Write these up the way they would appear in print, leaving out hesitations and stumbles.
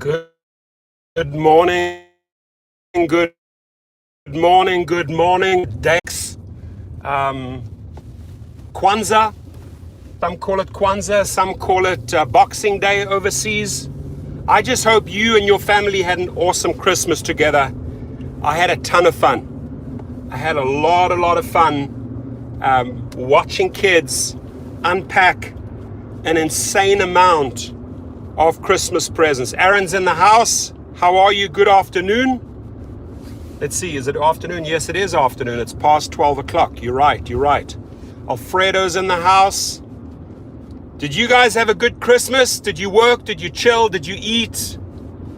Good morning, good morning, Dex. Kwanzaa, some call it Kwanzaa, some call it Boxing Day overseas. I just hope you and your family had an awesome Christmas together. I had a ton of fun. I had a lot of fun watching kids unpack an insane amount of Christmas presents. Aaron's in the house. How are you? Good afternoon. Let's see, is it afternoon? Yes, it is afternoon. It's past 12 o'clock. You're right. Alfredo's in the house. Did you guys have a good Christmas? Did you work? Did you chill? Did you eat?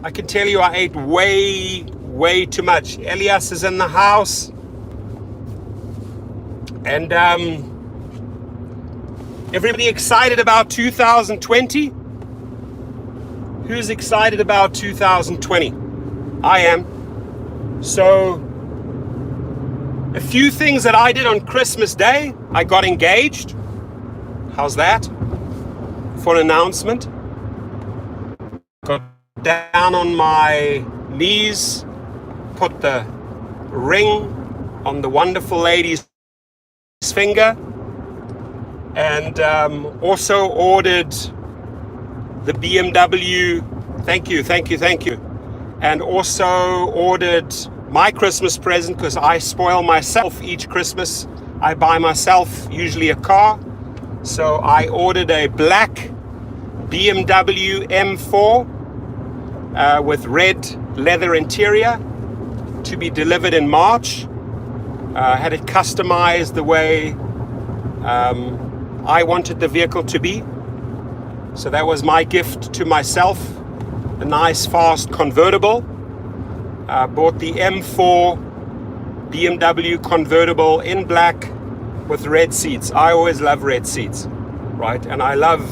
I can tell you I ate way too much. Elias is in the house. And everybody excited about 2020? Who's excited about 2020? I am. So, a few things that I did on Christmas Day. I got engaged. How's that? For an announcement. Got down on my knees, put the ring on the wonderful lady's finger, and also ordered the BMW, thank you, and also ordered my Christmas present, because I spoil myself each Christmas. I buy myself usually a car, so I ordered a black BMW M4 with red leather interior to be delivered in March. Had it customized the way I wanted the vehicle to be. So that was my gift to myself, a nice fast convertible. Bought the M4 BMW convertible in black with red seats. I always love red seats, right? And I love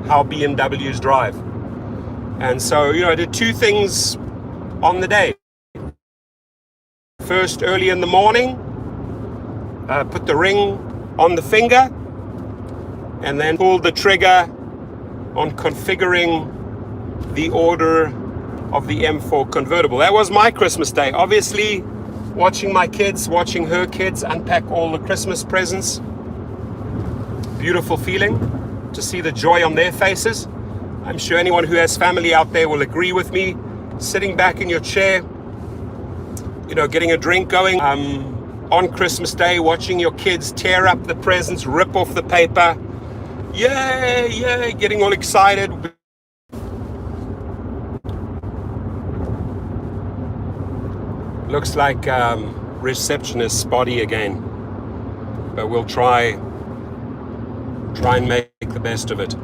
how BMWs drive. And so, I did two things on the day. First, early in the morning, put the ring on the finger, and then pulled the trigger on configuring the order of the M4 convertible. That was my Christmas Day. Obviously, watching her kids unpack all the Christmas presents. Beautiful feeling to see the joy on their faces. I'm sure anyone who has family out there will agree with me. Sitting back in your chair, getting a drink going on Christmas Day, watching your kids tear up the presents, rip off the paper. Yay, getting all excited. Looks like receptionist's spotty again, but we'll try and make the best of it.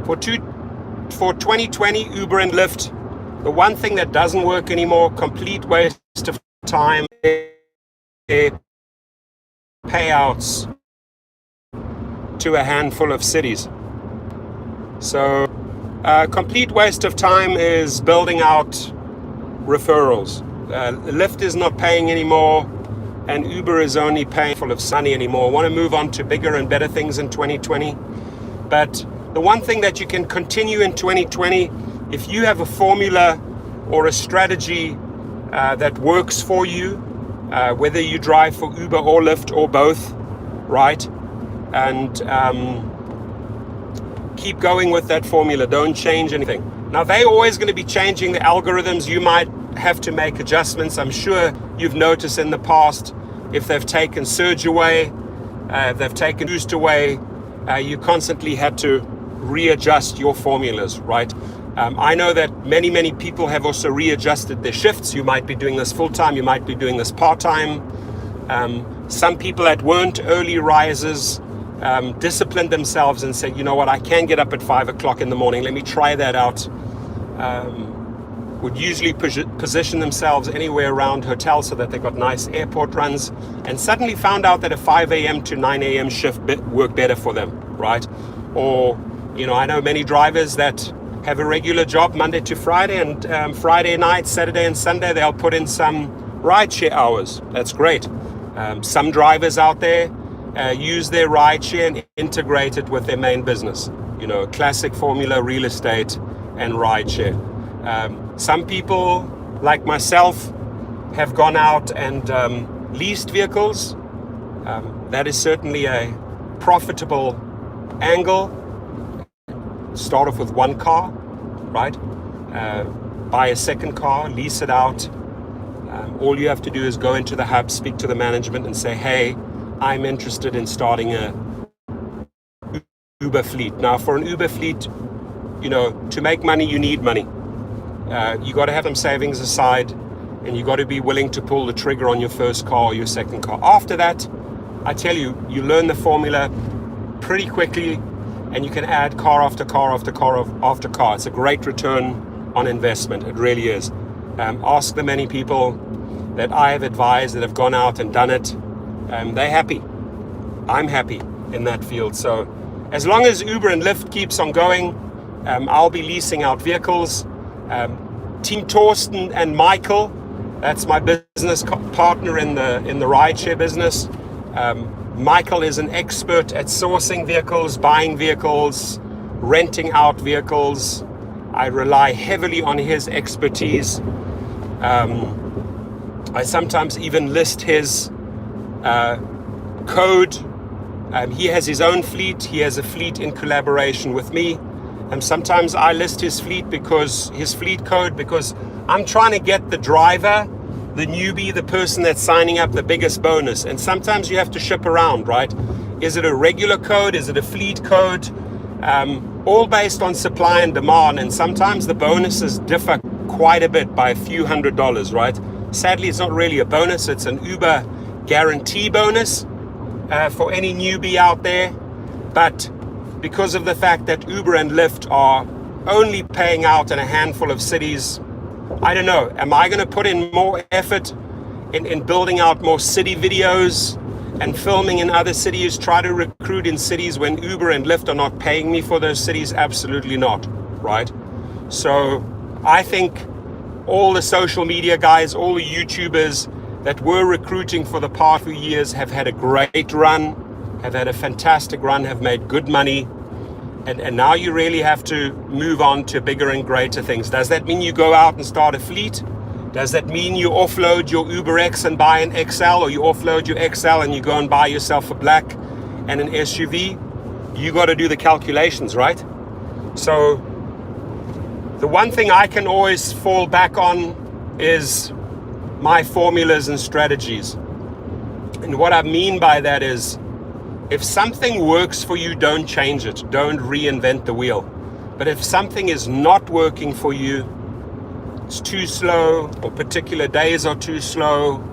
For 2020, Uber and Lyft, the one thing that doesn't work anymore, complete waste of time, payouts to a handful of cities. So complete waste of time is building out referrals. Lyft is not paying anymore, and Uber is only paying full of money anymore. I want to move on to bigger and better things in 2020. But the one thing that you can continue in 2020, if you have a formula or a strategy that works for you, whether you drive for Uber or Lyft or both, right? And keep going with that formula. Don't change anything. Now, they're always going to be changing the algorithms. You might have to make adjustments. I'm sure you've noticed in the past, if they've taken surge away, if they've taken boost away, you constantly had to readjust your formulas, right? I know that many people have also readjusted their shifts. You might be doing this full-time, you might be doing this part-time. Some people that weren't early risers disciplined themselves and said, you know what, I can get up at 5 o'clock in the morning, let me try that out. Would usually position themselves anywhere around hotels so that they got nice airport runs, and suddenly found out that a 5 a.m. to 9 a.m. shift worked better for them, right? Or, I know many drivers that have a regular job Monday to Friday, and Friday night, Saturday and Sunday, they'll put in some rideshare hours. That's great. Some drivers out there use their rideshare and integrate it with their main business. Classic formula, real estate, and rideshare. Some people, like myself, have gone out and leased vehicles. That is certainly a profitable angle. Start off with one car, right? Buy a second car, lease it out. All you have to do is go into the hub, speak to the management and say, hey, I'm interested in starting a Uber fleet. Now, for an Uber fleet, you know, to make money, you need money. You got to have some savings aside, and you got to be willing to pull the trigger on your first car or your second car. After that, I tell you, you learn the formula pretty quickly, and you can add car after car after car after car. It's a great return on investment. It really is. Ask the many people that I have advised that have gone out and done it. They're happy. I'm happy in that field. So as long as Uber and Lyft keeps on going, I'll be leasing out vehicles. Team Torsten and Michael, that's my business partner in the rideshare business. Michael is an expert at sourcing vehicles, buying vehicles, renting out vehicles. I rely heavily on his expertise. I sometimes even list his code. He has his own fleet. He has a fleet in collaboration with me. And sometimes I list his fleet code because I'm trying to get the driver, the newbie, the person that's signing up, the biggest bonus. And sometimes you have to ship around, right? Is it a regular code? Is it a fleet code? All based on supply and demand. And sometimes the bonuses differ quite a bit by a few $100s, right? Sadly, it's not really a bonus. It's an Uber guarantee bonus for any newbie out there. But because of the fact that Uber and Lyft are only paying out in a handful of cities, I don't know, am I going to put in more effort in building out more city videos and filming in other cities, try to recruit in cities when Uber and Lyft are not paying me for those cities? Absolutely not, right? So I think all the social media guys, all the YouTubers that were recruiting for the past few years have had a great run, have had a fantastic run, have made good money. And now you really have to move on to bigger and greater things. Does that mean you go out and start a fleet? Does that mean you offload your Uber X and buy an XL, or you offload your XL and you go and buy yourself a black and an SUV? You got to do the calculations, right? So the one thing I can always fall back on is my formulas and strategies. And what I mean by that is, if something works for you, don't change it. Don't reinvent the wheel. But if something is not working for you, it's too slow, or particular days are too slow,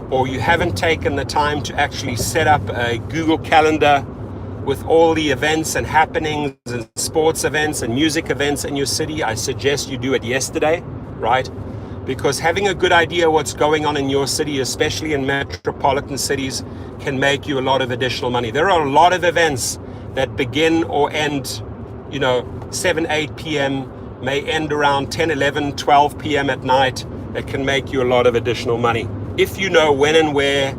or you haven't taken the time to actually set up a Google Calendar with all the events and happenings and sports events and music events in your city, I suggest you do it yesterday, right? Because having a good idea what's going on in your city, especially in metropolitan cities, can make you a lot of additional money. There are a lot of events that begin or end, 7, 8 p.m., may end around 10, 11, 12 p.m. at night, that can make you a lot of additional money if you know when and where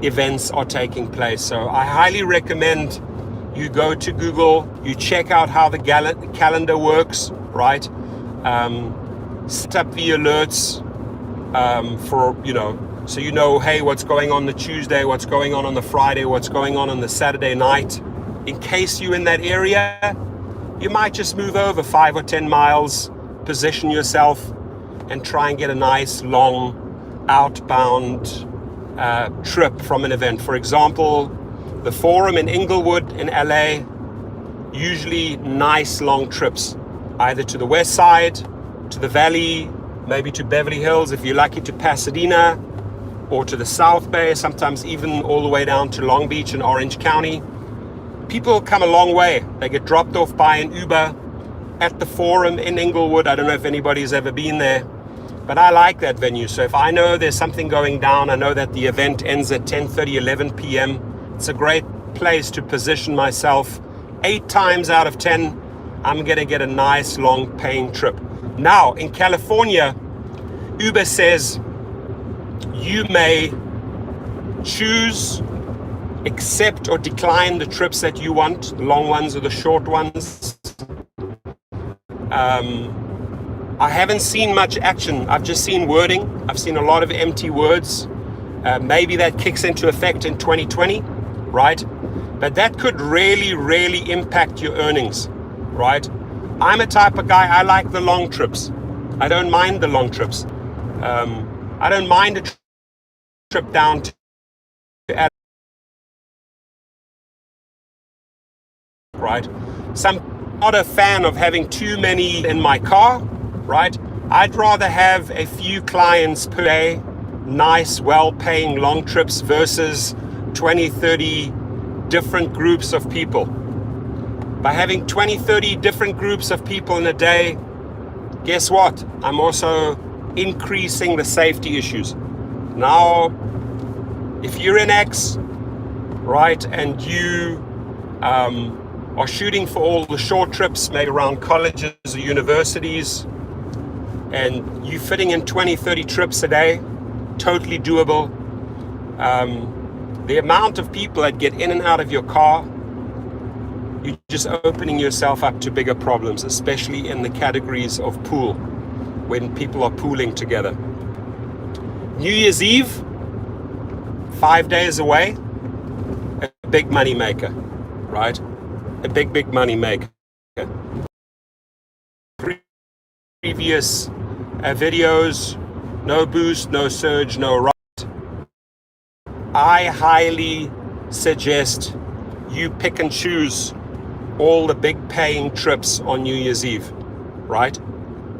events are taking place. So I highly recommend you go to Google, you check out how the calendar works, right? Set up the alerts so you know, hey, what's going on the Tuesday, what's going on the Friday, what's going on the Saturday night. In case you're in that area, you might just move over 5 or 10 miles, position yourself, and try and get a nice long outbound trip from an event. For example, the Forum in Inglewood in LA, usually nice long trips, either to the west side, to the valley, maybe to Beverly Hills if you're lucky, to Pasadena, or to the South Bay, sometimes even all the way down to Long Beach and Orange County. People come a long way. They get dropped off by an Uber at the Forum in Inglewood. I don't know if anybody's ever been there, but I like that venue. So if I know there's something going down, I know that the event ends at 10:30, 11 p.m. It's a great place to position myself. 8 times out of 10, I'm gonna get a nice long paying trip. Now in California, Uber says you may choose, accept or decline the trips that you want, the long ones or the short ones. I haven't seen much action. I've just seen wording. I've seen a lot of empty words. Maybe that kicks into effect in 2020, right? But that could really, really impact your earnings, right? I'm a type of guy, I like the long trips. I don't mind the long trips. I don't mind a trip down to Adelaide, right? So I'm not a fan of having too many in my car, right? I'd rather have a few clients per day, nice, well-paying long trips versus 20, 30 different groups of people. By having 20, 30 different groups of people in a day, guess what? I'm also increasing the safety issues. Now, if you're in X, right, and you are shooting for all the short trips, maybe around colleges or universities, and you're fitting in 20, 30 trips a day, totally doable. The amount of people that get in and out of your car, you're just opening yourself up to bigger problems, especially in the categories of pool, when people are pooling together. New Year's Eve, 5 days away, a big money maker, right? A big money maker. Previous videos, no boost, no surge, no ride. I highly suggest you pick and choose all the big paying trips on New Year's Eve, right?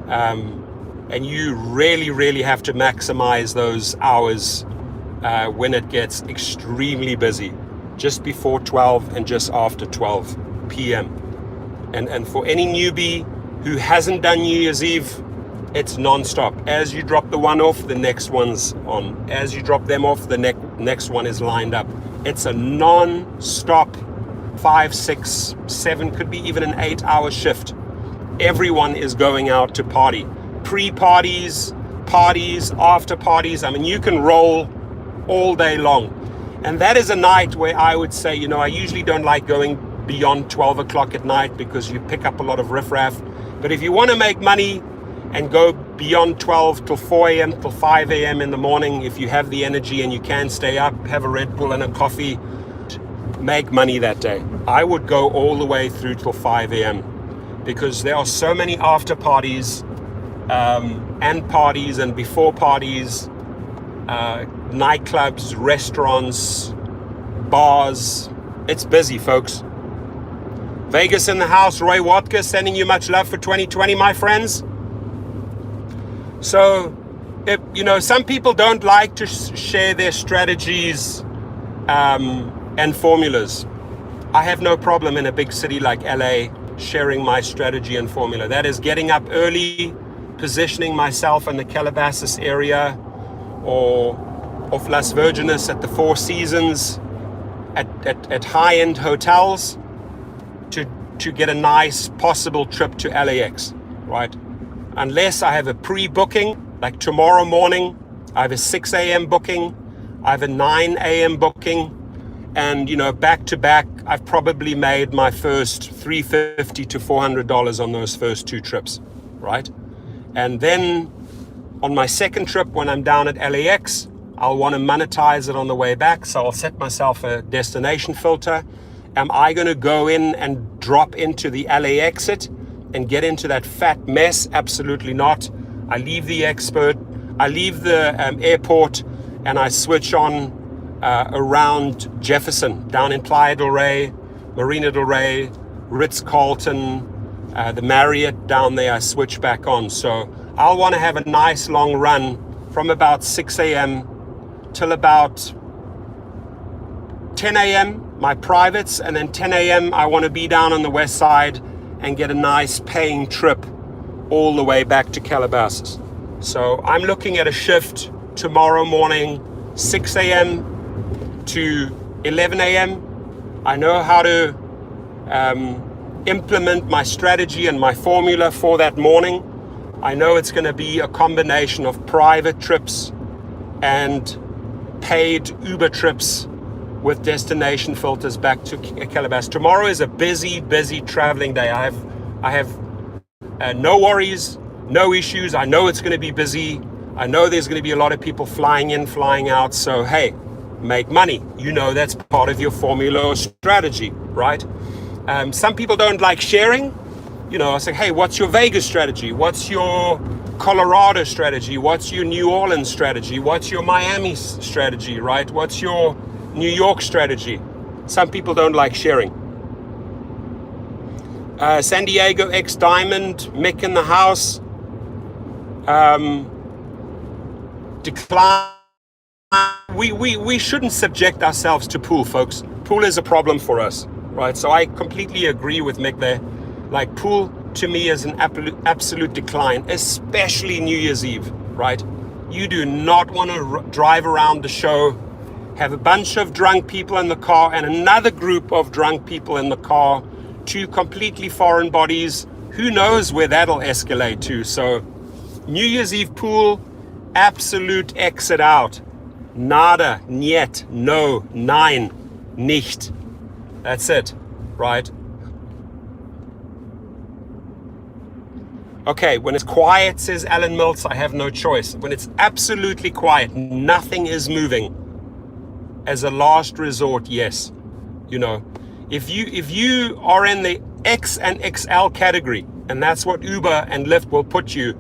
And you really have to maximize those hours when it gets extremely busy, just before 12 and just after 12 p.m. And for any newbie who hasn't done New Year's Eve, it's non-stop. As you drop the one off, the next one's on. As you drop them off, the next one is lined up. It's a non-stop 5, 6, 7, could be even an 8-hour shift. Everyone is going out to party. Pre-parties, parties, after parties. I mean, you can roll all day long. And that is a night where I would say, you know, I usually don't like going beyond 12 o'clock at night because you pick up a lot of riffraff. But if you want to make money and go beyond 12 till 4 a.m. till 5 a.m. in the morning, if you have the energy and you can stay up, have a Red Bull and a coffee, make money that day. I would go all the way through till 5 a.m. because there are so many after parties and parties and before parties, nightclubs, restaurants, bars. It's busy, folks. Vegas in the house. Roy Watka sending you much love for 2020, my friends. So, you know, some people don't like to share their strategies and formulas. I have no problem in a big city like LA sharing my strategy and formula. That is getting up early, positioning myself in the Calabasas area or off Las Virgenes at the Four Seasons at high-end hotels to get a nice possible trip to LAX, right? Unless I have a pre-booking, like tomorrow morning, I have a 6 a.m. booking, I have a 9 a.m. booking, and, you know, back to back, I've probably made my first $350 to $400 on those first two trips, right? And then on my second trip, when I'm down at LAX, I'll want to monetize it on the way back. So I'll set myself a destination filter. Am I going to go in and drop into the LA exit and get into that fat mess? Absolutely not. I leave the airport and I switch on around Jefferson, down in Playa del Rey, Marina del Rey, Ritz-Carlton, the Marriott down there. I switch back on. So I'll want to have a nice long run from about 6 a.m. till about 10 a.m. my privates, and then 10 a.m. I want to be down on the west side and get a nice paying trip all the way back to Calabasas. So I'm looking at a shift tomorrow morning, 6 a.m. to 11 a.m. I know how to implement my strategy and my formula for that morning. I know it's going to be a combination of private trips and paid Uber trips with destination filters back to Calabasas. Tomorrow is a busy traveling day. I have No worries, no issues. I know it's going to be busy. I know there's going to be a lot of people flying in, flying out. So, hey, make money. You know that's part of your formula or strategy, right? Some people don't like sharing. You know, I say, hey, what's your Vegas strategy? What's your Colorado strategy? What's your New Orleans strategy? What's your Miami strategy, right? What's your New York strategy? Some people don't like sharing. San Diego X Diamond, Mick in the house. Decline. We shouldn't subject ourselves to pool, folks. Pool is a problem for us, right? So I completely agree with Mick there. Like, pool to me is an absolute decline, especially New Year's Eve, right? You do not want to drive around the show, have a bunch of drunk people in the car and another group of drunk people in the car, two completely foreign bodies. Who knows where that'll escalate to? So New Year's Eve pool, absolute exit out. Nada, niet, no, nein, nicht. That's it, right? Okay, when it's quiet, says Alan Mills, I have no choice. When it's absolutely quiet, nothing is moving. As a last resort, yes. You know, if you are in the X and XL category, and that's what Uber and Lyft will put you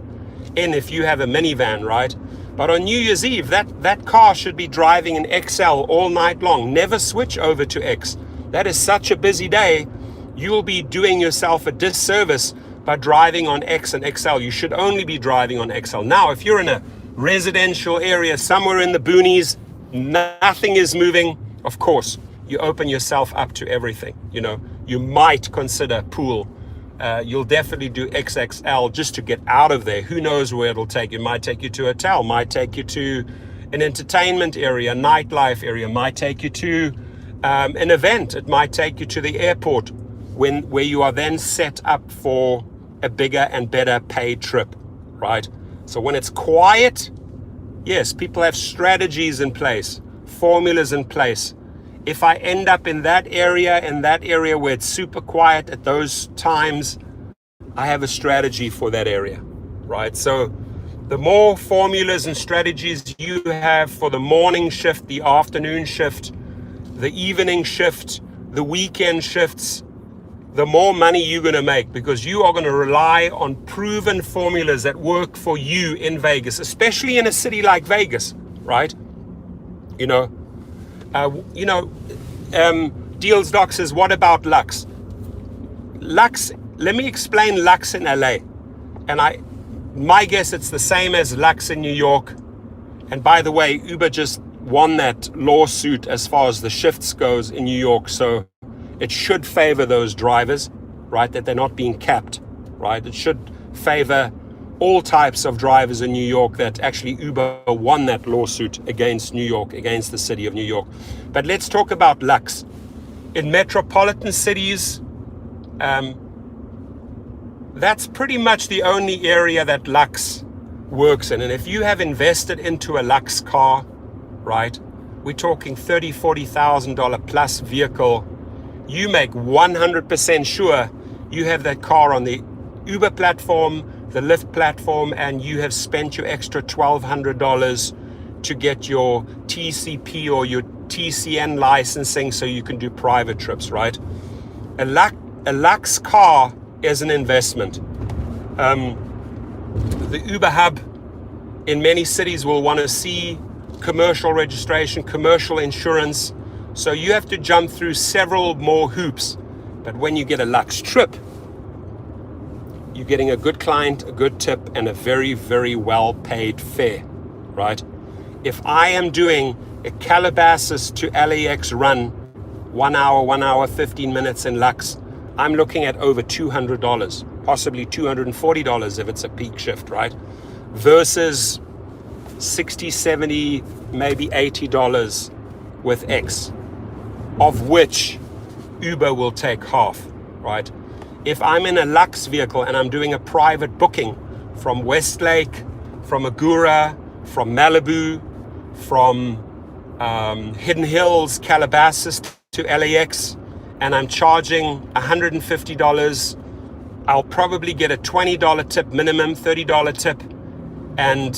in if you have a minivan, right? But on New Year's Eve, that car should be driving an XL all night long. Never switch over to X. That is such a busy day. You'll be doing yourself a disservice by driving on X and XL. You should only be driving on XL. Now, if you're in a residential area somewhere in the boonies, nothing is moving, of course, you open yourself up to everything. You know, you might consider pool. You'll definitely do XXL just to get out of there. Who knows where it'll take you? It might take you to a hotel, might take you to an entertainment area, nightlife area, might take you to an event. It might take you to the airport where you are then set up for a bigger and better paid trip, right? So when it's quiet, yes, people have strategies in place, formulas in place. If I end up in that area where it's super quiet at those times, I have a strategy for that area, right? So the more formulas and strategies you have for the morning shift, the afternoon shift, the evening shift, the weekend shifts, the more money you're going to make, because you are going to rely on proven formulas that work for you in Vegas, especially in a city like Vegas, right? Deals Doc says, what about Lux? Lux, let me explain Lux in LA. And my guess it's the same as Lux in New York. And by the way, Uber just won that lawsuit as far as the shifts goes in New York. So it should favor those drivers, right? That they're not being capped, right? It should favor all types of drivers in New York that actually Uber won that lawsuit against New York, against the city of New York. But let's talk about Lux. In metropolitan cities, that's pretty much the only area that Lux works in. And if you have invested into a Lux car, right, we're talking $30,000, $40,000 plus vehicle, you make 100% sure you have that car on the Uber platform, the Lyft platform, and you have spent your extra $1,200 to get your TCP or your TCN licensing so you can do private trips, right? A Lux car is an investment. The Uber hub in many cities will want to see commercial registration, commercial insurance. So you have to jump through several more hoops. But when you get a Lux trip, you're getting a good client, a good tip, and a very, very well paid fare, right? If I am doing a Calabasas to LAX run, 1 hour, 15 minutes in Lux, I'm looking at over $200, possibly $240 if it's a peak shift, right? Versus 60, 70, maybe $80 with X, of which Uber will take half, right? If I'm in a Lux vehicle and I'm doing a private booking from Westlake, from Agura, from Malibu, from Hidden Hills, Calabasas to LAX, and I'm charging $150 I'll probably get a $20 tip minimum, $30 tip, and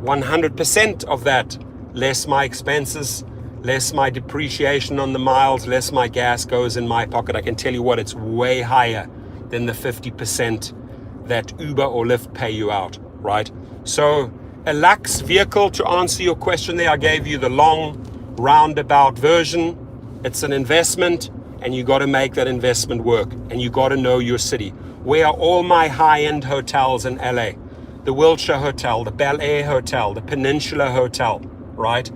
100% of that, less my expenses, less my depreciation on the miles, less my gas goes in my pocket. I can tell you what, it's way higher than the 50% that Uber or Lyft pay you out, right? So a Lux vehicle, to answer your question there, I gave you the long roundabout version. It's an investment, and you got to make that investment work, and you got to know your city. Where are all my high-end hotels in LA? The Wilshire Hotel, the Bel Air Hotel, the Peninsula Hotel, right?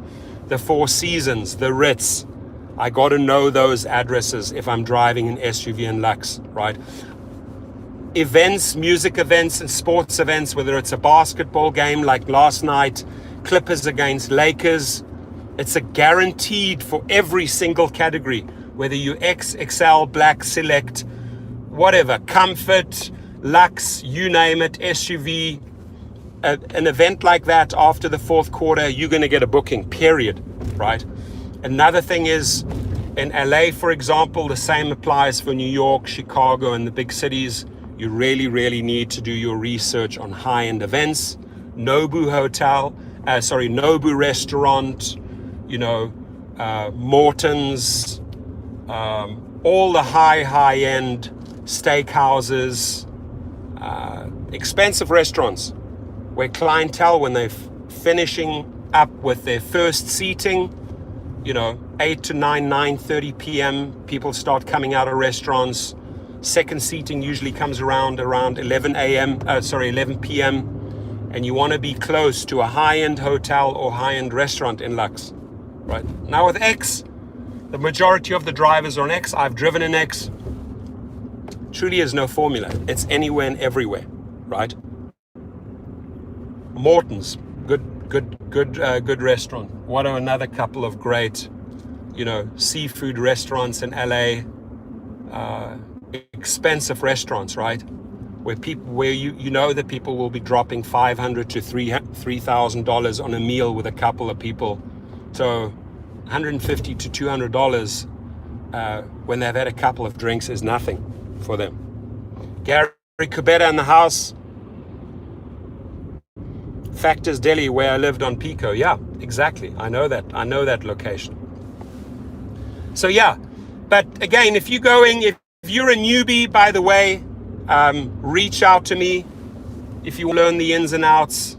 The Four Seasons, the Ritz. I got to know those addresses if I'm driving an SUV in Lux, right? Events, music events and sports events, whether it's a basketball game like last night, Clippers against Lakers, it's a guaranteed for every single category, whether you X, XL, Black, Select, whatever, Comfort, Lux, you name it, SUV, an event like that after the fourth quarter, you're going to get a booking, period, right? Another thing is, in LA, for example, the same applies for New York, Chicago, and the big cities. You really, really need to do your research on high-end events. Nobu restaurant, Morton's, all the high-end steakhouses, expensive restaurants where clientele, when they're finishing up with their first seating, 8 to 9:30 p.m., people start coming out of restaurants. Second seating usually comes around 11 p.m. And you want to be close to a high-end hotel or high-end restaurant in Lux, right? Now with X, the majority of the drivers are on X. I've driven an X. Truly is no formula. It's anywhere and everywhere, right? Morton's, good restaurant. What are another couple of great, seafood restaurants in LA? Expensive restaurants, right? Where you know that people will be dropping $500 to $3,000 on a meal with a couple of people. So $150 to $200 when they've had a couple of drinks is nothing for them. Gary Kubeta in the house. Factors Deli, where I lived on Pico. Yeah, exactly. I know that location. So yeah, but again, if you're a newbie, by the way, reach out to me if you learn the ins and outs.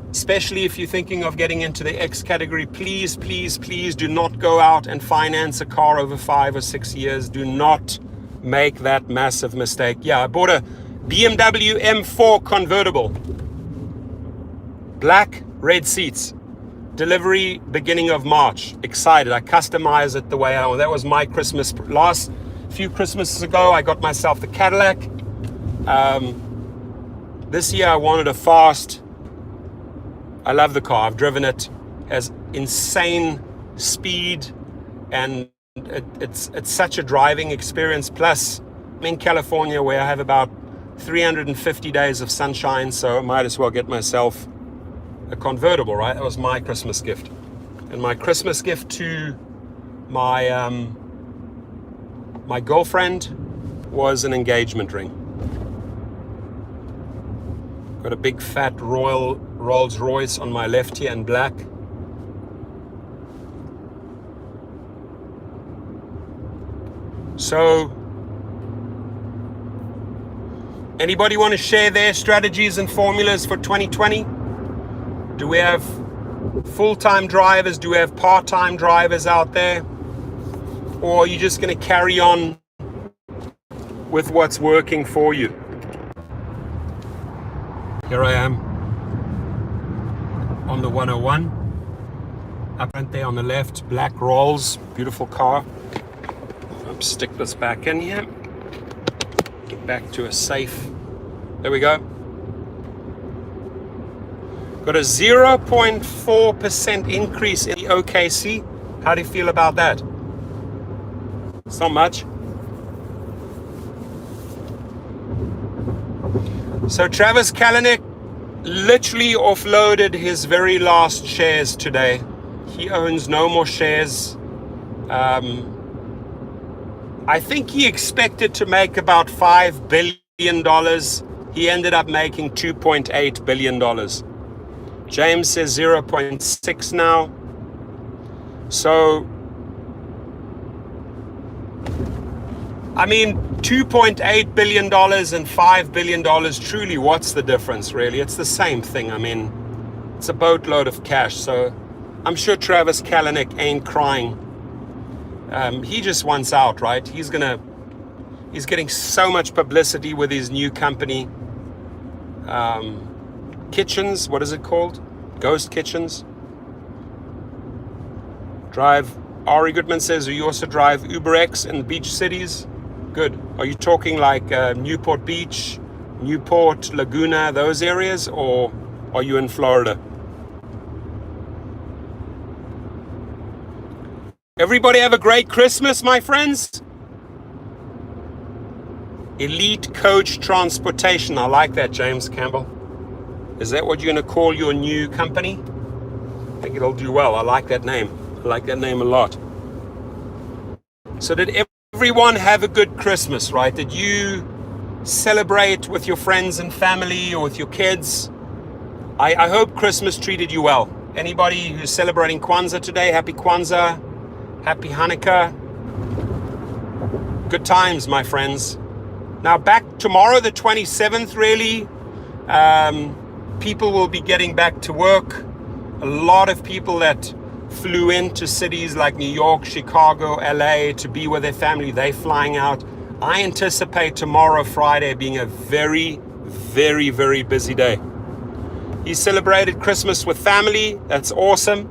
Especially if you're thinking of getting into the X category, please do not go out and finance a car over 5 or 6 years. Do not make that massive mistake. Yeah, I bought a BMW M4 convertible. Black, red seats. Delivery beginning of March. Excited. I customized it the way I want. That was my Christmas. Last few Christmases ago, I got myself the Cadillac. This year I wanted a fast. I love the car. I've driven it. Has insane speed, and it's such a driving experience. Plus, I'm in California where I have about 350 days of sunshine, so I might as well get myself a convertible, right? That was my Christmas gift. And my Christmas gift to my my girlfriend was an engagement ring. Got a big fat Rolls Royce on my left here in black. So, anybody want to share their strategies and formulas for 2020? Do we have full-time drivers? Do we have part-time drivers out there? Or are you just going to carry on with what's working for you? Here I am on the 101. Up front there on the left, black Rolls, beautiful car. I'll stick this back in here. Get back to a safe. There we go. Got a 0.4% increase in the OKC. How do you feel about that? It's not much. So Travis Kalanick literally offloaded his very last shares today. He owns no more shares. I think he expected to make about $5 billion. He ended up making $2.8 billion. James says 0.6 now. So, I mean, $2.8 billion and $5 billion, truly, what's the difference, really? It's the same thing. I mean, it's a boatload of cash. So I'm sure Travis Kalanick ain't crying. He just wants out, right? He's getting so much publicity with his new company. Kitchens, what is it called? Ghost Kitchens. Ari Goodman says, you also drive UberX in the beach cities? Good. Are you talking like Newport Beach, Newport, Laguna, those areas, or are you in Florida? Everybody have a great Christmas, my friends. Elite Coach Transportation. I like that, James Campbell. Is that what you're going to call your new company? I think it'll do well. I like that name. I like that name a lot. So did everyone have a good Christmas, right? Did you celebrate with your friends and family or with your kids? I hope Christmas treated you well. Anybody who's celebrating Kwanzaa today, happy Kwanzaa, happy Hanukkah. Good times, my friends. Now back tomorrow, the 27th, really, people will be getting back to work. A lot of people that flew into cities like New York, Chicago, LA to be with their family, they're flying out. I anticipate tomorrow, Friday, being a very, very, very busy day. He celebrated Christmas with family. That's awesome.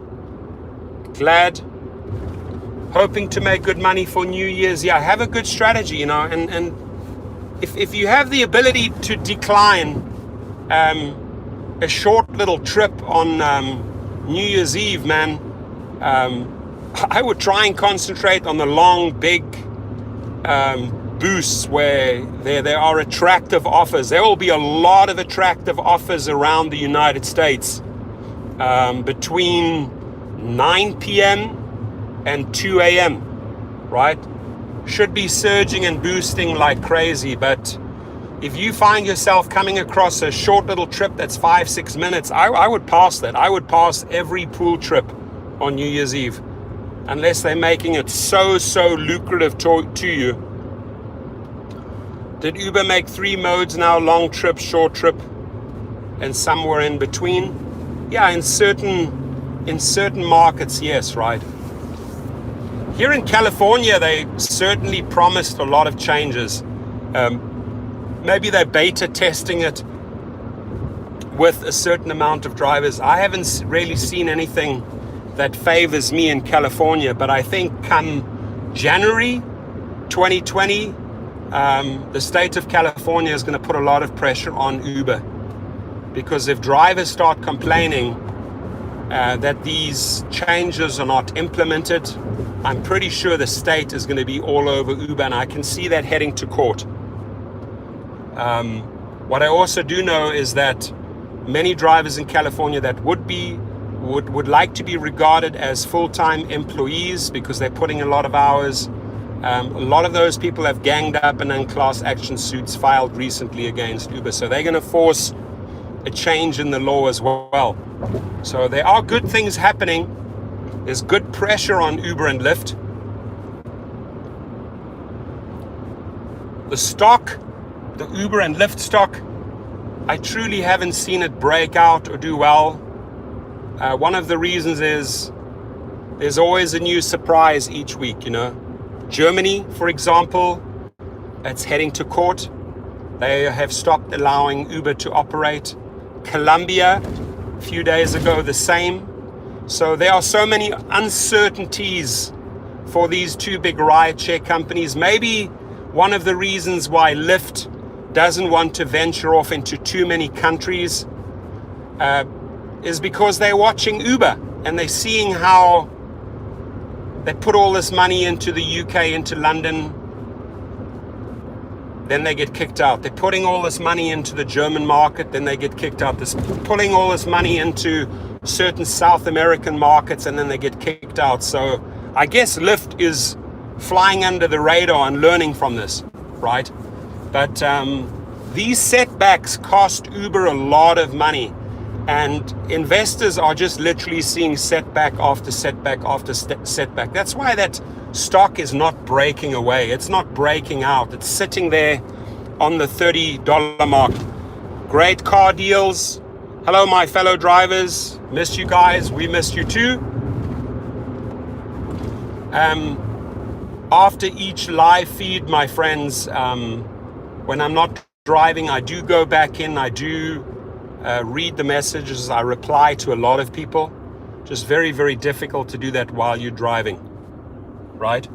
Glad. Hoping to make good money for New Year's. Yeah, have a good strategy, you know, and if you have the ability to decline a short little trip on New Year's Eve, man, I would try and concentrate on the long, big boosts where there are attractive offers. There will be a lot of attractive offers around the United States between 9 p.m. and 2 a.m., right? Should be surging and boosting like crazy, but if you find yourself coming across a short little trip that's 5-6 minutes, I would pass that. I would pass every pool trip on New Year's Eve, unless they're making it so lucrative to you. Did Uber make 3 modes now? Long trip, short trip, and somewhere in between? Yeah, in certain markets, yes, right. Here in California, they certainly promised a lot of changes. Maybe they're beta testing it with a certain amount of drivers. I haven't really seen anything that favors me in California, but I think come January 2020, the state of California is going to put a lot of pressure on Uber, because if drivers start complaining that these changes are not implemented, I'm pretty sure the state is going to be all over Uber, and I can see that heading to court. What I also do know is that many drivers in California that would like to be regarded as full-time employees because they're putting a lot of hours. A lot of those people have ganged up and then class action suits filed recently against Uber. So they're going to force a change in the law as well. So there are good things happening. There's good pressure on Uber and Lyft. The stock, the Uber and Lyft stock, I truly haven't seen it break out or do well. One of the reasons is there's always a new surprise each week, you know. Germany, for example, it's heading to court. They have stopped allowing Uber to operate. Colombia, a few days ago, the same. So there are so many uncertainties for these two big rideshare companies. Maybe one of the reasons why Lyft doesn't want to venture off into too many countries is because they're watching Uber and they're seeing how they put all this money into the UK, into London, then they get kicked out. They're putting all this money into the German market, then they get kicked out. They're pulling all this money into certain South American markets, and then they get kicked out. So I guess Lyft is flying under the radar and learning from this, right? But these setbacks cost Uber a lot of money, and investors are just literally seeing setback after setback after setback. That's why that stock is not breaking away. It's not breaking out. It's sitting there on the $30 mark. Great car deals. Hello, my fellow drivers. Missed you guys. We missed you too. After each live feed, my friends, when I'm not driving, I do go back in. I do read the messages. I reply to a lot of people. Just very, very difficult to do that while you're driving, right?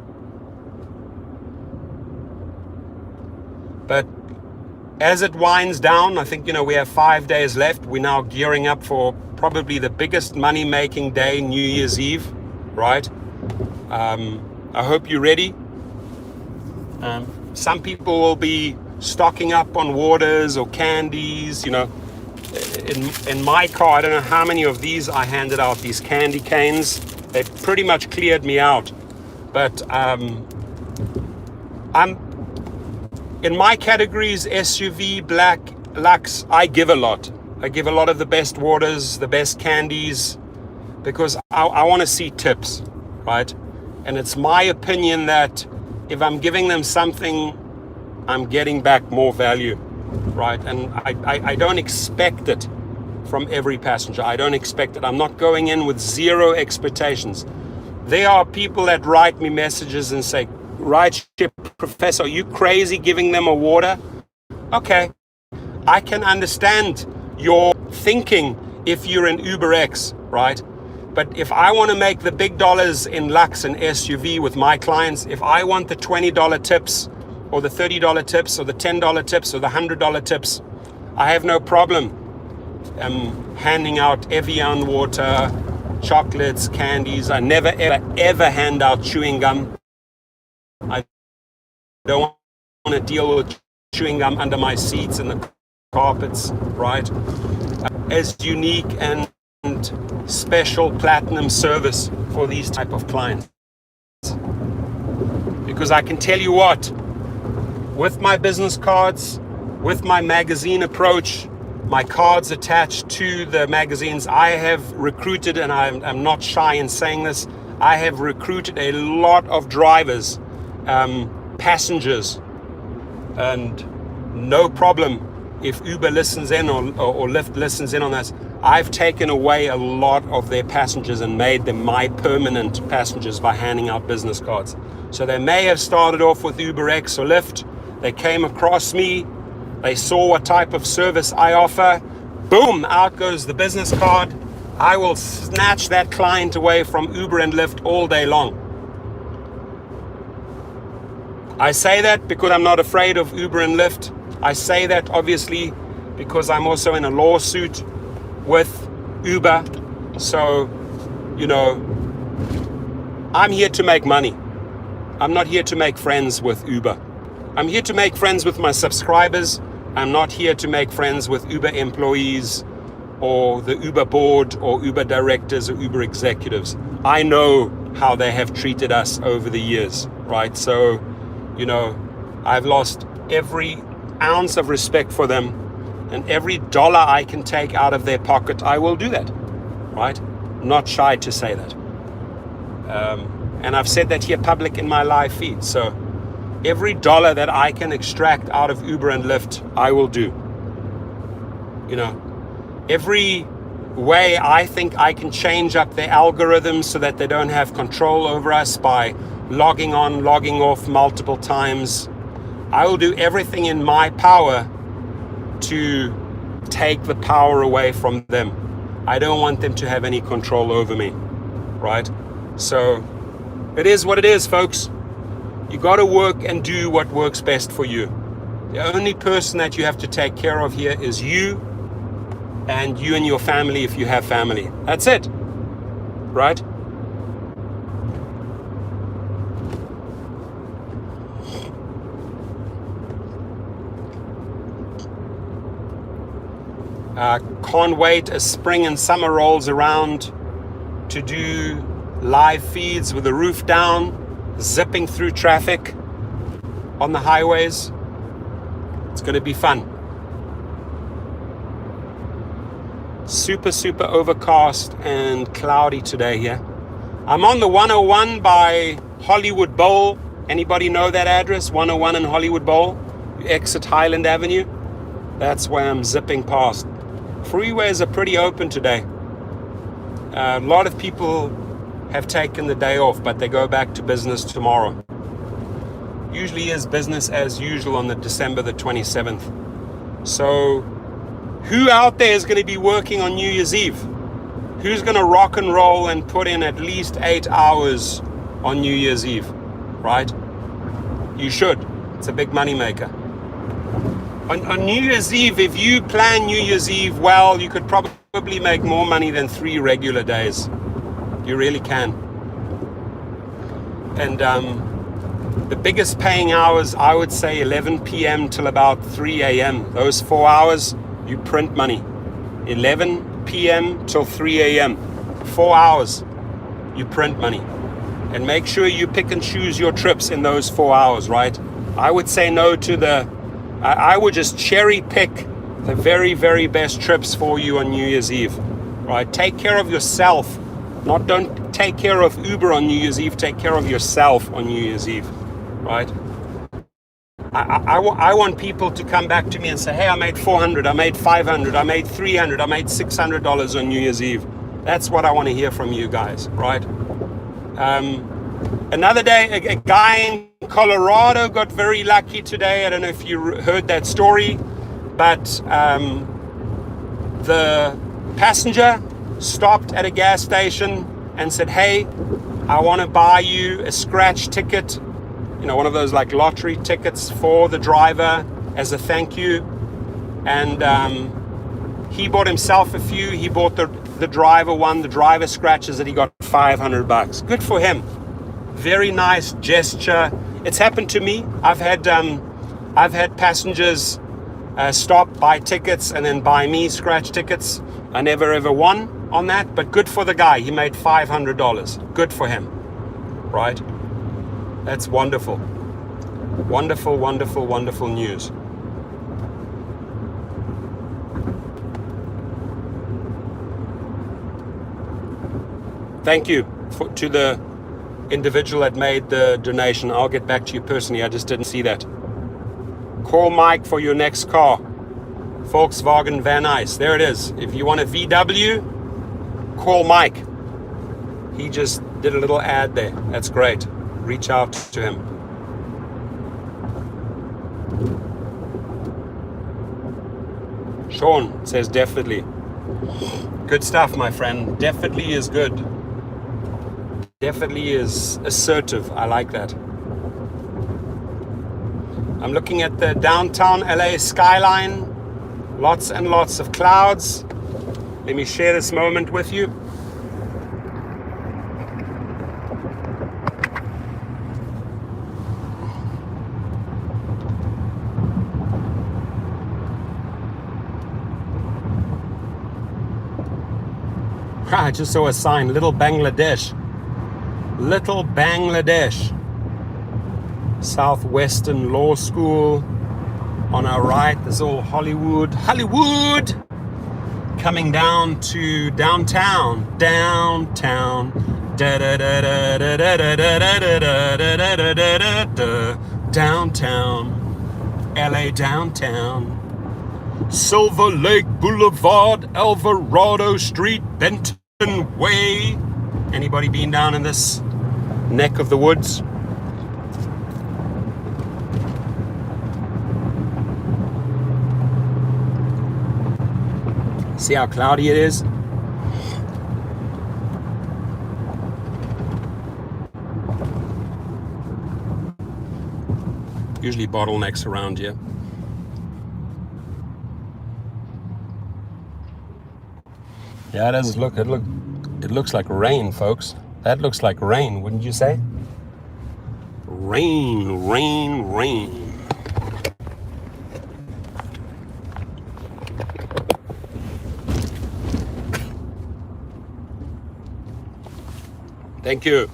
But as it winds down, I think, we have 5 days left. We're now gearing up for probably the biggest money-making day, New Year's Eve, right? I hope you're ready. Some people will be stocking up on waters or candies, In my car, I don't know how many of these I handed out, these candy canes. They pretty much cleared me out. But I'm in my categories, SUV, Black, Lux, I give a lot. I give a lot of the best waters, the best candies, because I want to see tips, right? And it's my opinion that if I'm giving them something, I'm getting back more value, right? And I don't expect it from every passenger. I don't expect it. I'm not going in with zero expectations. There are people that write me messages and say, "Right, Professor, are you crazy giving them a water?" Okay, I can understand your thinking if you're in UberX, right? But if I want to make the big dollars in Lux and SUV with my clients, if I want the $20 tips or the $30 tips or the $10 tips or the $100 tips, I have no problem handing out Evian water, chocolates, candies. I never, ever hand out chewing gum. I don't want to deal with chewing gum under my seats and the carpets, right? As unique and special platinum service for these type of clients. Because I can tell you what, with my business cards, with my magazine approach, my cards attached to the magazines, I have recruited, and I'm not shy in saying this, I have recruited a lot of drivers, passengers, and no problem if Uber listens in or Lyft listens in on this. I've taken away a lot of their passengers and made them my permanent passengers by handing out business cards. So they may have started off with UberX or Lyft. They came across me. They saw what type of service I offer. Boom, out goes the business card. I will snatch that client away from Uber and Lyft all day long. I say that because I'm not afraid of Uber and Lyft. I say that obviously because I'm also in a lawsuit with Uber. So, I'm here to make money. I'm not here to make friends with Uber. I'm here to make friends with my subscribers. I'm not here to make friends with Uber employees or the Uber board or Uber directors or Uber executives. I know how they have treated us over the years, right? So, I've lost every ounce of respect for them, and every dollar I can take out of their pocket, I will do that, right? Not shy to say that. And I've said that here public in my live feed. So every dollar that I can extract out of Uber and Lyft, I will do. Every way I think I can change up their algorithms so that they don't have control over us by logging on, logging off multiple times, I will do everything in my power to take the power away from them. I don't want them to have any control over me, right? So it is what it is, folks. You got to work and do what works best for you. The only person that you have to take care of here is you and your family if you have family. That's it, right? Can't wait as spring and summer rolls around to do live feeds with the roof down. zipping through traffic on the highways. It's going to be fun. Super, super overcast and cloudy today here. I'm on the 101 by Hollywood Bowl. Anybody know that address? 101 in Hollywood Bowl. You exit Highland Avenue. That's where I'm zipping past. Freeways are pretty open today. A lot of people have taken the day off, but they go back to business tomorrow. Usually is business as usual on the December the 27th. So who out there is going to be working on New Year's Eve? Who's going to rock and roll and put in at least 8 hours on New Year's Eve, right? You should. It's a big money maker. On New Year's Eve, if you plan New Year's Eve well, you could probably make more money than 3 regular days. You really can. And the biggest paying hours, I would say 11 p.m. till about 3 a.m. Those 4 hours, you print money. 11 p.m. till 3 a.m. 4 hours, you print money. And make sure you pick and choose your trips in those 4 hours, right? I would say no to I would just cherry pick the very, very best trips for you on New Year's Eve, right? Take care of yourself. Don't take care of Uber on New Year's Eve. Take care of yourself on New Year's Eve, right? I want people to come back to me and say, hey, I made 400, I made 500, I made 300, I made $600 on New Year's Eve. That's what I want to hear from you guys, right? Another day, a guy in Colorado got very lucky today. I don't know if you heard that story, but the passenger stopped at a gas station and said, hey, I want to buy you a scratch ticket, you know, one of those like lottery tickets for the driver as a thank you. And he bought himself a few. He bought the driver one. The driver scratches it. He got $500. Good for him. Very nice gesture. It's happened to me. I've had passengers stop, buy tickets, and then buy me scratch tickets. I never ever won on that, but good for the guy. He made $500. Good for him, right? That's wonderful. Wonderful, wonderful, wonderful news. Thank you to the individual that made the donation. I'll get back to you personally. I just didn't see that. Call Mike for your next car. Volkswagen Van Nuys. There it is. If you want a VW, call Mike. He just did a little ad there. That's great. Reach out to him. Sean says definitely. Good stuff, my friend. Definitely is good. Definitely is assertive. I like that. I'm looking at the downtown LA skyline. Lots and lots of clouds. Let me share this moment with you. I just saw a sign, Little Bangladesh. Little Bangladesh. Southwestern Law School. On our right, there's all Hollywood. Hollywood! Coming down to downtown. Downtown. Downtown. LA downtown. Silver Lake Boulevard, Alvarado Street, Benton Way. Anybody been down in this neck of the woods? See how cloudy it is? Usually bottlenecks around here. Yeah, it does look. It looks like rain, folks. That looks like rain, wouldn't you say? Rain, rain, rain. Thank you.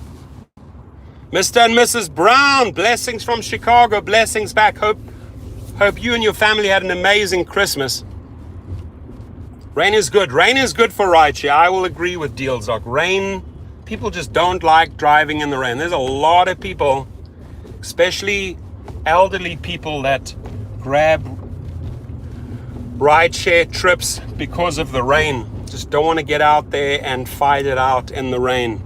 Mr. and Mrs. Brown, blessings from Chicago, blessings back. Hope you and your family had an amazing Christmas. Rain is good. Rain is good for rideshare. I will agree with Dealzoc. Rain, people just don't like driving in the rain. There's a lot of people, especially elderly people, that grab rideshare trips because of the rain. Just don't want to get out there and fight it out in the rain.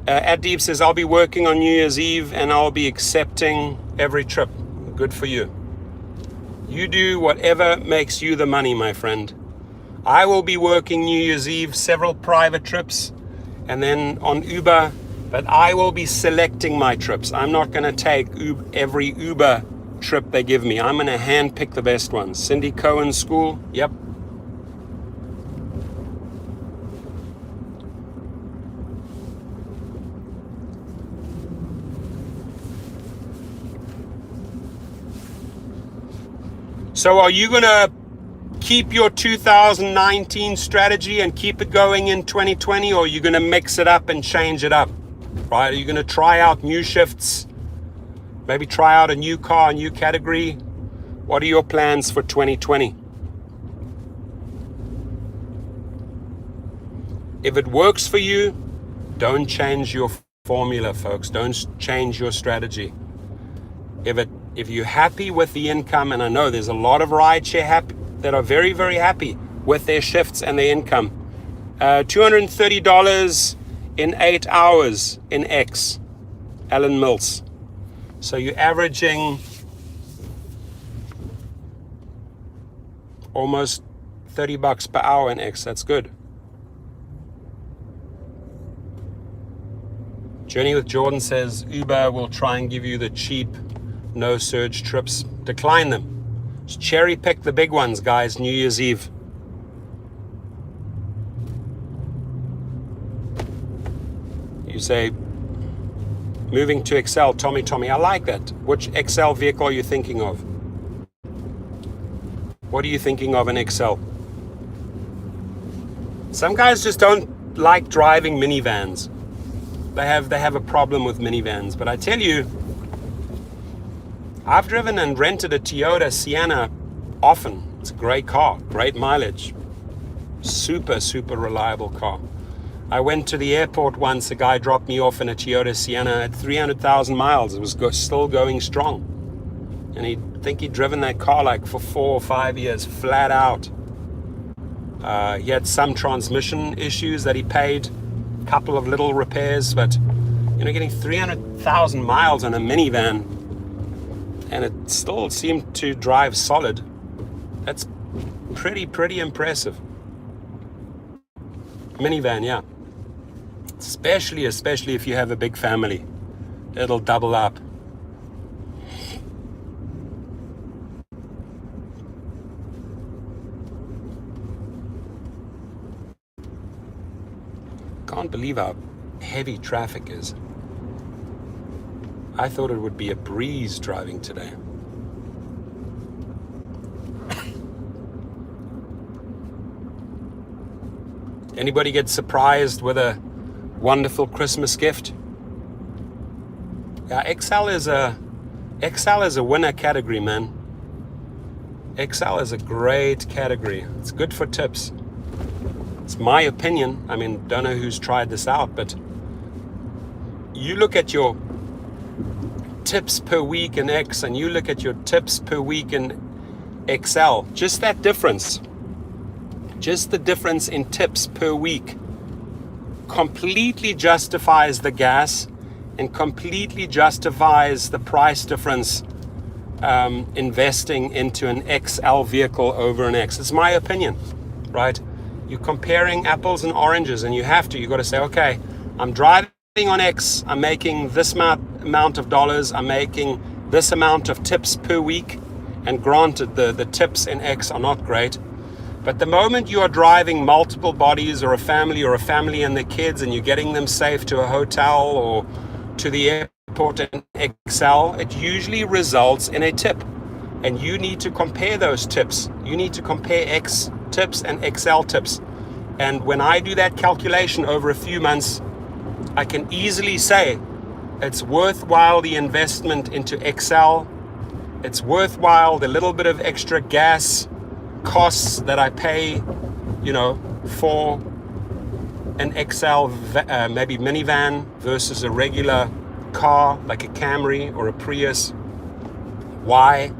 At Deep says, I'll be working on New Year's Eve and I'll be accepting every trip. Good for you. You do whatever makes you the money, my friend. I will be working New Year's Eve, several private trips, and then on Uber, but I will be selecting my trips. I'm not going to take every Uber trip they give me. I'm going to hand pick the best ones. Cindy Cohen's school, yep. So are you going to keep your 2019 strategy and keep it going in 2020, or are you going to mix it up and change it up? Right? Are you going to try out new shifts? Maybe try out a new car, a new category? What are your plans for 2020? If it works for you, don't change your formula, folks. Don't change your strategy. If you're happy with the income, and I know there's a lot of rideshare that are very, very happy with their shifts and their income. $230 in 8 hours in X, Alan Mills. So you're averaging almost $30 per hour in X. That's good. Journey with Jordan says Uber will try and give you the cheap, no surge trips. Decline them. Just cherry pick the big ones, guys. New Year's Eve. You say moving to Excel. Tommy, I like that. Which Excel vehicle are you thinking of? What are you thinking of in Excel? Some guys just don't like driving minivans. They have a problem with minivans. But I tell you, I've driven and rented a Toyota Sienna often. It's a great car, great mileage. Super, super reliable car. I went to the airport once, a guy dropped me off in a Toyota Sienna at 300,000 miles. It was still going strong. And he'd driven that car like for 4 or 5 years, flat out. He had some transmission issues that he paid, a couple of little repairs, but getting 300,000 miles on a minivan, and it still seemed to drive solid. That's pretty impressive. Minivan, yeah. Especially if you have a big family. It'll double up. Can't believe how heavy traffic is. I thought it would be a breeze driving today. Anybody get surprised with a wonderful Christmas gift? Yeah, XL is a winner category, man. XL is a great category. It's good for tips. It's my opinion. I mean, don't know who's tried this out, but you look at your tips per week in X and you look at your tips per week in XL, just that difference, just the difference in tips per week completely justifies the gas and completely justifies the price difference investing into an XL vehicle over an X. It's my opinion, right? You're comparing apples and oranges, and you got to say, okay, I'm driving on X, I'm making this amount of dollars, I'm making this amount of tips per week, and granted the tips in X are not great, but the moment you are driving multiple bodies or a family and their kids, and you're getting them safe to a hotel or to the airport in XL, it usually results in a tip, and you need to compare those tips. You need to compare X tips and XL tips, and when I do that calculation over a few months, I can easily say it's worthwhile the investment into Excel. It's worthwhile the little bit of extra gas costs that I pay, for an XL maybe minivan versus a regular car like a Camry or a Prius. Why?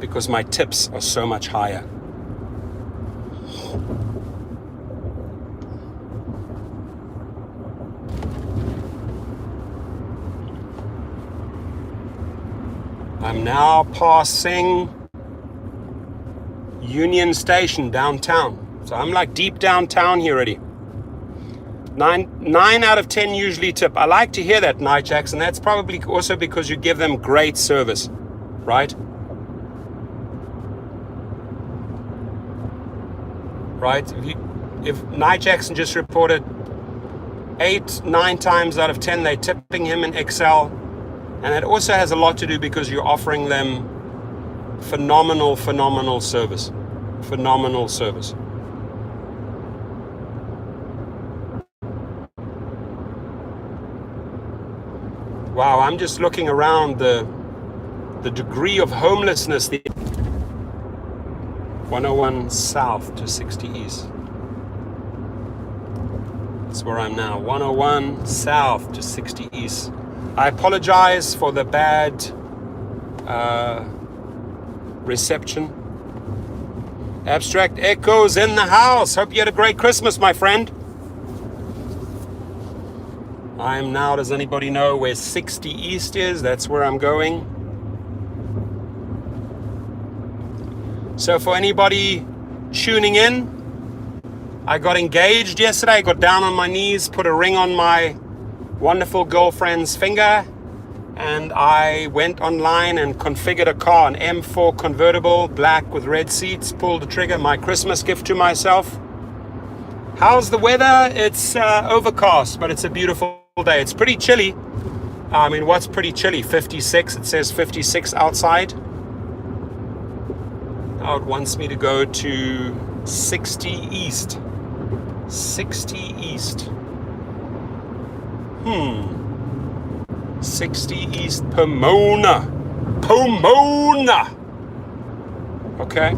Because my tips are so much higher. I'm now passing Union Station downtown. So I'm like deep downtown here already. 9 out of 10 usually tip. I like to hear that, Night Jackson. That's probably also because you give them great service, right? Right? If Night Jackson just reported 8-9 times out of 10 they're tipping him in Excel, and it also has a lot to do because you're offering them phenomenal service. Phenomenal service. Wow, I'm just looking around the degree of homelessness. 101 south to 60 east. That's where I'm now. 101 south to 60 east. I apologize for the bad reception. Abstract Echoes in the house. Hope you had a great Christmas, my friend. I am now, does anybody know where 60 East is? That's where I'm going. So for anybody tuning in, I got engaged yesterday. I got down on my knees, put a ring on my wonderful girlfriend's finger, and I went online and configured a car, an M4 convertible, black with red seats, pulled the trigger, my Christmas gift to myself. How's the weather? It's overcast, but it's a beautiful day. It's pretty chilly. I mean, what's pretty chilly? 56. It says 56 outside. Now it wants me to go to 60 East. 60 East. 60 East Pomona. Okay.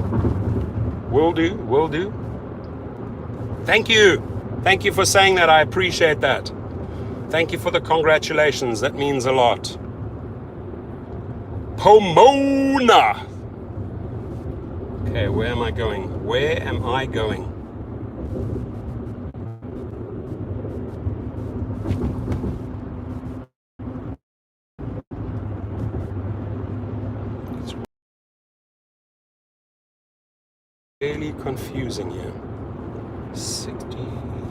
Will do. Thank you for saying that. I appreciate that. Thank you for the congratulations. That means a lot. Pomona. Okay, where am I going? It's really confusing here. 60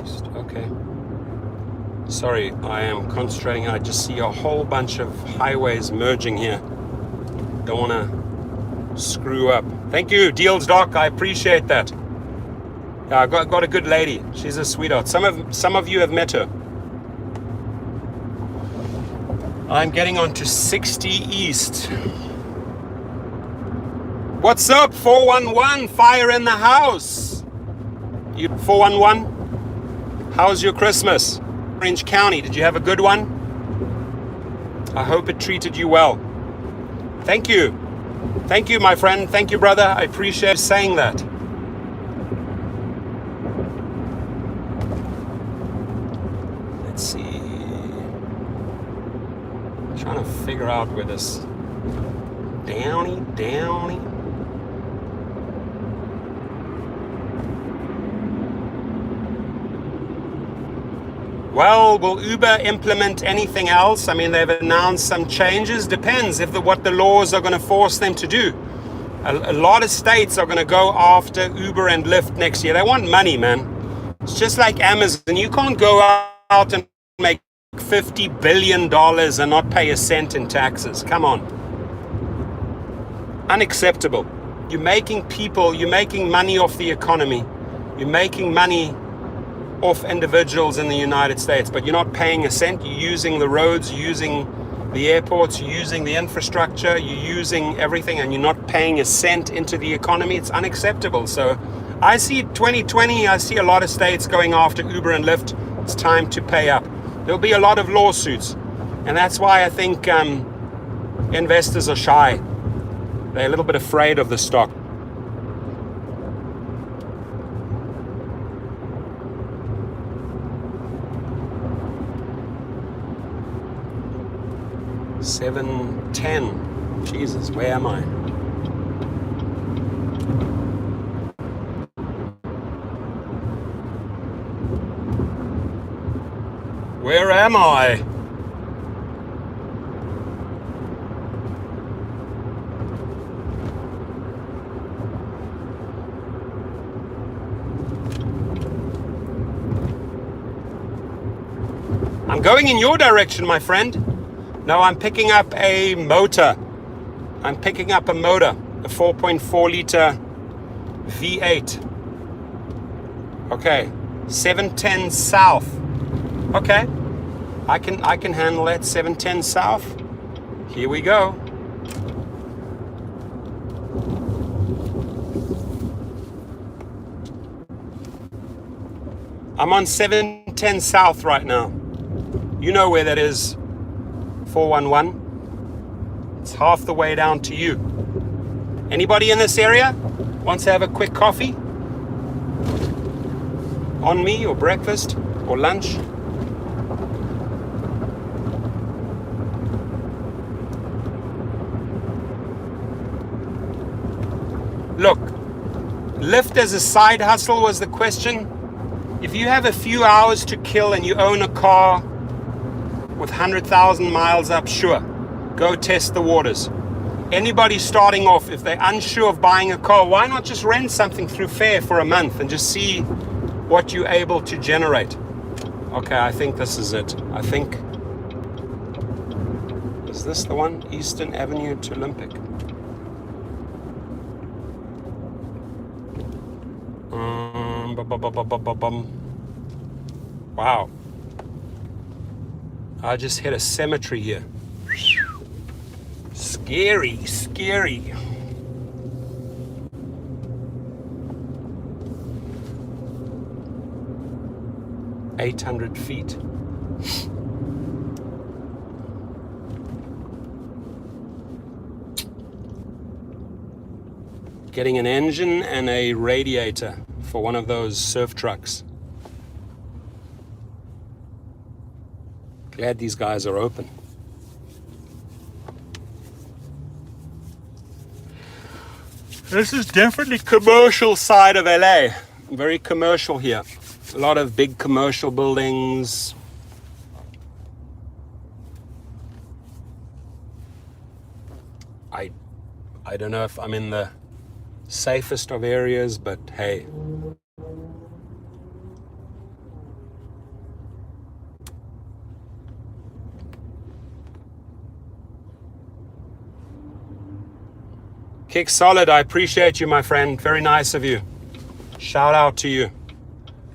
East. Okay. Sorry, I am concentrating. I just see a whole bunch of highways merging here. Don't want to screw up. Thank you, Deals Doc. I appreciate that. Yeah, I got a good lady. She's a sweetheart. Some of you have met her. I'm getting on to 60 East. What's up, 411? Fire in the house. You 411? How's your Christmas? Orange County, did you have a good one? I hope it treated you well. Thank you, my friend. Thank you, brother. I appreciate you saying that. Let's see. I'm trying to figure out where this Downy. Well, will Uber implement anything else? I mean, they've announced some changes. Depends what the laws are going to force them to do. A lot of states are going to go after Uber and Lyft next year. They want money, man. It's just like Amazon. You can't go out and make $50 billion and not pay a cent in taxes. Come on. Unacceptable. You're making money off the economy. You're making money off individuals in the United States, but you're not paying a cent. You're using the roads, you're using the airports, you're using the infrastructure, you're using everything, and you're not paying a cent into the economy. It's unacceptable. So I see 2020, I see a lot of states going after Uber and Lyft. It's time to pay up. There'll be a lot of lawsuits. And that's why I think investors are shy. They're a little bit afraid of the stock. $7.10. Jesus, where am I? Where am I? I'm going in your direction, my friend. No, I'm picking up a motor. I'm picking up a motor, a 4.4 liter V8. Okay, 710 south. Okay, I can handle that. 710 south. Here we go. I'm on 710 south right now. You know where that is. 411. It's half the way down to you. Anybody in this area wants to have a quick coffee? On me, or breakfast, or lunch? Look, Lyft as a side hustle was the question. If you have a few hours to kill and you own a car with 100,000 miles up, sure, go test the waters. Anybody starting off, if they're unsure of buying a car, why not just rent something through Fair for a month and just see what you're able to generate? Okay, I think this is it. I think, is this the one? Eastern Avenue to Olympic. Wow. I just hit a cemetery here. Scary, scary. $800 feet. Getting an engine and a radiator for one of those surf trucks. Glad these guys are open. This is definitely commercial side of LA. Very commercial here. A lot of big commercial buildings. I don't know if I'm in the safest of areas, but hey. Kick solid, I appreciate you, my friend. Very nice of you. Shout out to you.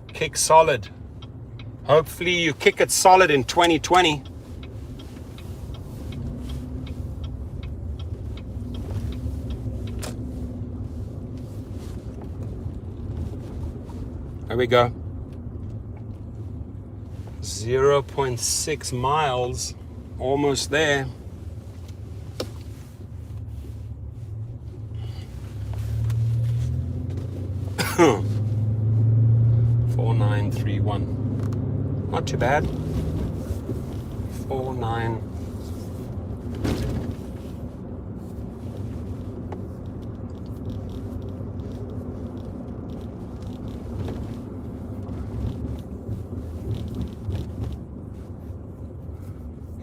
Kick solid. Hopefully you kick it solid in 2020. There we go. 0.6 miles, almost there. Hmm. 4931. Not too bad. 49.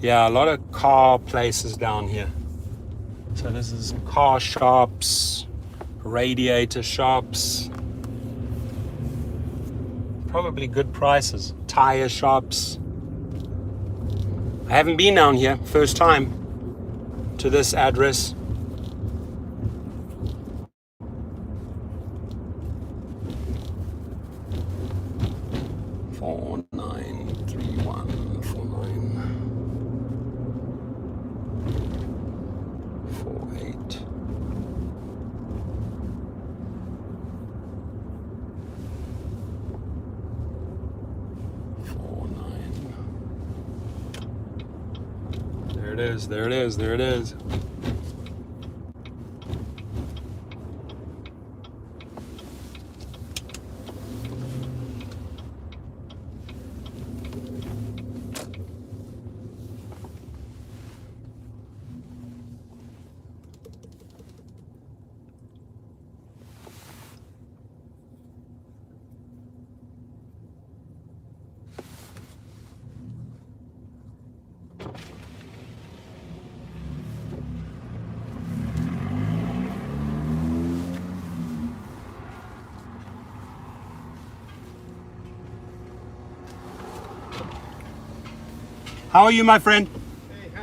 Yeah, a lot of car places down here. So this is car shops, radiator shops. Probably good prices. Tire shops. I haven't been down here, first time to this address. it is, there it is, there it is. How are you, my friend?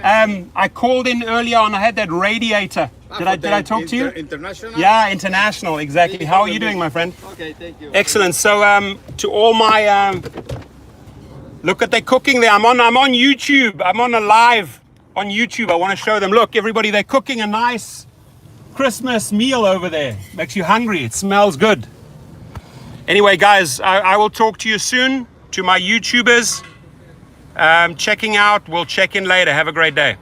I called in earlier on. I had that radiator. Did I talk to you? International? Yeah, international, exactly. How are you doing, my friend? Okay, thank you. Excellent. So, to all my look at they're cooking there. I'm on YouTube. I'm on a live on YouTube. I want to show them. Look, everybody, they're cooking a nice Christmas meal over there. Makes you hungry. It smells good. Anyway, guys, I will talk to you soon. To my YouTubers checking out, we'll check in later. Have a great day.